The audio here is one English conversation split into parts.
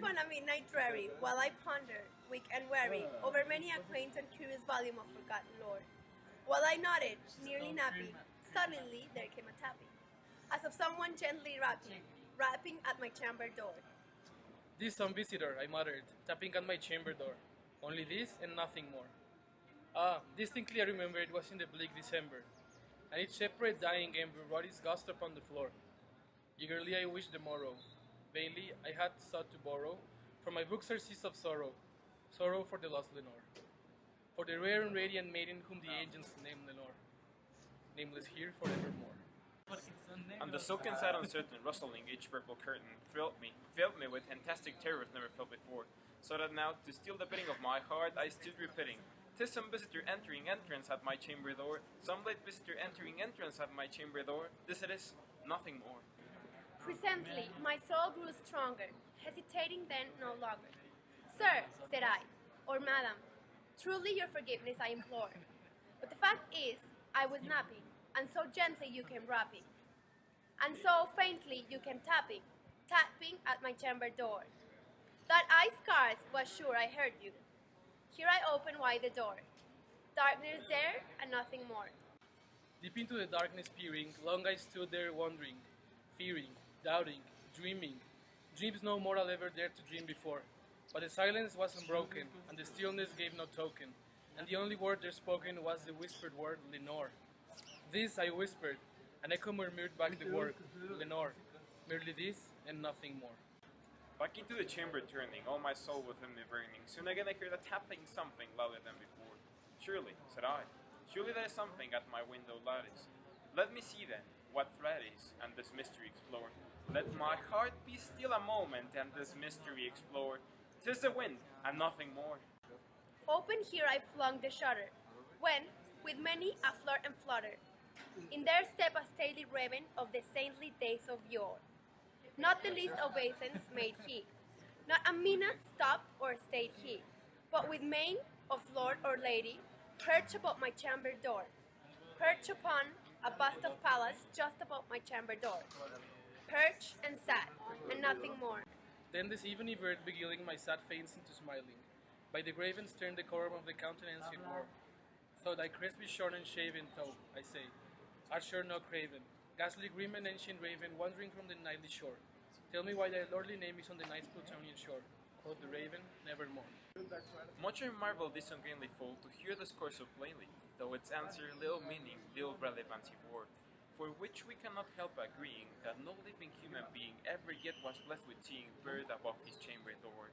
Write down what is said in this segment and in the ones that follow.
upon a midnight dreary, while I pondered, weak and weary, over many a quaint and curious volume of forgotten lore. While I nodded, nearly napping, suddenly there came a tapping, as of someone gently rapping at my chamber door. This some visitor, I muttered, tapping at my chamber door. Only this and nothing more. Ah, distinctly I remember it was in the bleak December, and each separate dying ember wrought its ghost upon the floor. Eagerly I wished the morrow. Vainly I had sought to borrow from my books surcease of sorrow, sorrow for the lost Lenore, for the rare and radiant maiden whom the ancients named Lenore, nameless here forevermore. And the silken sad uncertain rustling each purple curtain filled me with fantastic terrors never felt before, so that now, to steal the beating of my heart, I stood repeating, "'Tis some visitor entering entrance at my chamber door, some late visitor entering entrance at my chamber door, this it is, nothing more." Presently, my soul grew stronger, hesitating then no longer. Sir, said I, or madam, truly your forgiveness I implore. But the fact is, I was napping, and so gently you came rapping, and so faintly you came tapping, tapping at my chamber door, that I scarce was sure I heard you. Here I opened wide the door. Darkness there, and nothing more. Deep into the darkness peering, long I stood there wondering, fearing, doubting, dreaming, dreams no mortal ever dared to dream before. But the silence was unbroken, and the stillness gave no token, and the only word there spoken was the whispered word Lenore. This I whispered, and echo murmured back the word Lenore, merely this and nothing more. Back into the chamber turning, all my soul within me burning, soon again I heard a tapping something louder than before. Surely, said I, surely there is something at my window lattice. Let me see then, what threat is, and this mystery explore. Let my heart be still a moment, and this mystery explore. 'Tis the wind, and nothing more. Open here I flung the shutter, when, with many a flirt and flutter, in there stepped a stately raven of the saintly days of yore. Not the least obeisance made he, not a minute stopped or stayed he, but with mien of lord or lady, perched above my chamber door, perched upon a bust of Pallas just above my chamber door, perched and sat, and nothing more. Then this ebony bird beguiling my sad face into smiling, by the graven stern decorum of the countenance it wore. Though thy crest be shorn and shaven, though, I say, art sure no craven, ghastly grim and ancient raven wandering from the nightly shore. Tell me why thy lordly name is on the night's Plutonian shore. Quoth the raven, nevermore. Much I marvel this ungainly fool to hear this course so plainly, though its answer little meaning, little relevancy bore, for which we cannot help agreeing that no living human being ever yet was blessed with seeing bird above his chamber door,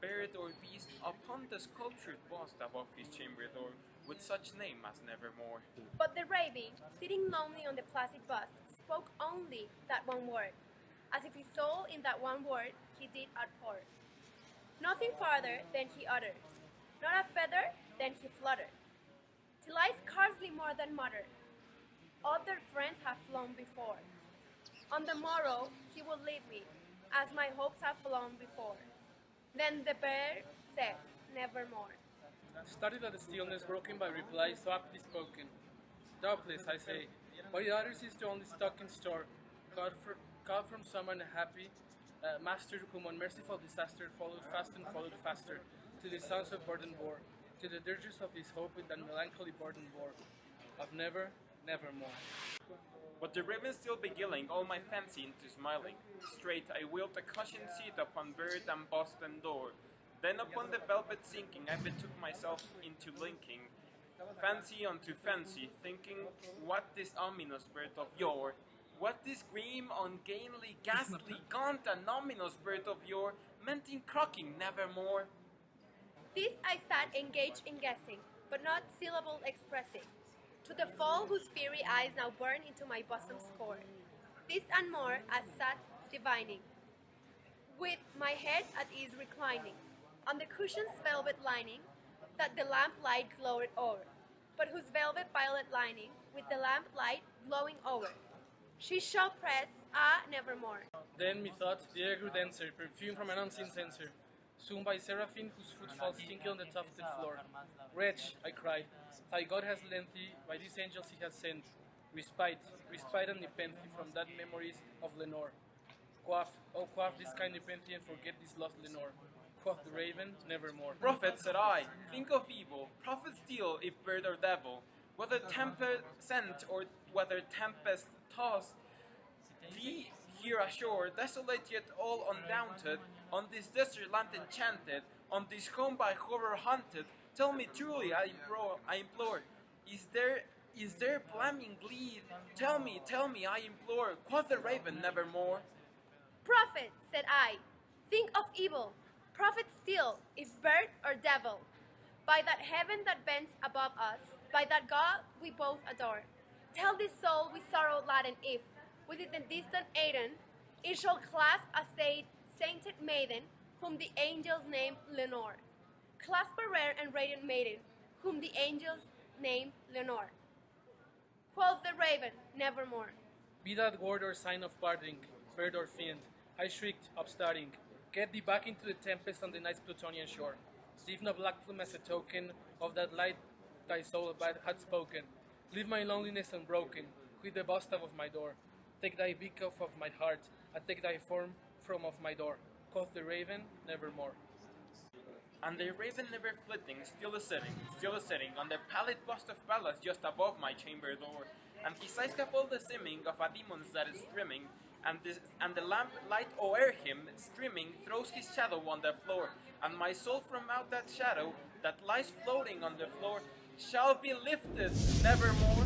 bird or beast upon the sculptured bust above his chamber door, with such name as nevermore. But the raven, sitting lonely on the placid bust, spoke only that one word, as if his soul in that one word he did outpour. Nothing farther than he uttered, not a feather than he fluttered, till I scarcely more than muttered, other friends have flown before. On the morrow he will leave me, as my hopes have flown before. Then the bird said, nevermore. Started at the stillness broken by replies so aptly spoken. Doubtless, I say, but the others is the only stock in store, caught from someone happy, master whom unmerciful disaster followed fast and followed faster, till the sounds of burden bore, till the dirges of his hope in that melancholy burden bore, of never, nevermore. But the raven still beguiling all my fancy into smiling, straight I willed a cushioned seat upon bird and bust and door. Then upon the velvet sinking I betook myself into linking fancy unto fancy, thinking what this ominous bird of yore, what this grim, ungainly, ghastly, gaunt and ominous bird of yore meant in croaking nevermore. This I sat engaged in guessing, but not syllable expressing, to the foal whose fiery eyes now burn into my bosom's core. This and more I sat divining, with my head at ease reclining, on the cushion's velvet lining, that the lamp light glowed o'er, but whose velvet violet lining, with the lamp light glowing o'er, she shall press, nevermore. Then methought the air grew denser, perfume from an unseen censer, soon by seraphim whose footfalls tinkle on the tufted floor. Wretch, I cried, thy God has lent thee, by these angels he has sent, respite and nepenthe from that memories of Lenore. Quaff, oh quaff this kindly Nepenthe and forget this lost Lenore. Quoth the raven, nevermore. Prophet, said I, think of evil. Prophet still, if bird or devil. Whether tempest sent or whether tempest tossed, thee here ashore, desolate yet all undaunted, on this desert land enchanted, on this home by horror haunted, tell me truly, I implore, is there flaming glee? Tell me, I implore, quoth the raven, nevermore. Prophet, said I, think of evil. Prophet still, if bird or devil. By that heaven that bends above us, by that God we both adore, tell this soul with sorrow laden if, within the distant Aden, it shall clasp a sainted maiden, whom the angels name Lenore. Clasp a rare and radiant maiden, whom the angels name Lenore. Quoth the raven, nevermore. Be that word or sign of parting, bird or fiend, I shrieked, upstarting, get thee back into the tempest on the night's Plutonian shore. Leave no black plume as a token of that light thy soul had spoken. Leave my loneliness unbroken, quit the bustave of my door. Take thy beak off of my heart, and take thy form from off my door. Quoth the raven, nevermore. And the raven never flitting, still a sitting, on the pallid bust of Pallas just above my chamber door. And his eyes have all the seeming of a demon's that is streaming, and the lamp light o'er him, streaming, throws his shadow on the floor. And my soul from out that shadow, that lies floating on the floor, shall be lifted nevermore.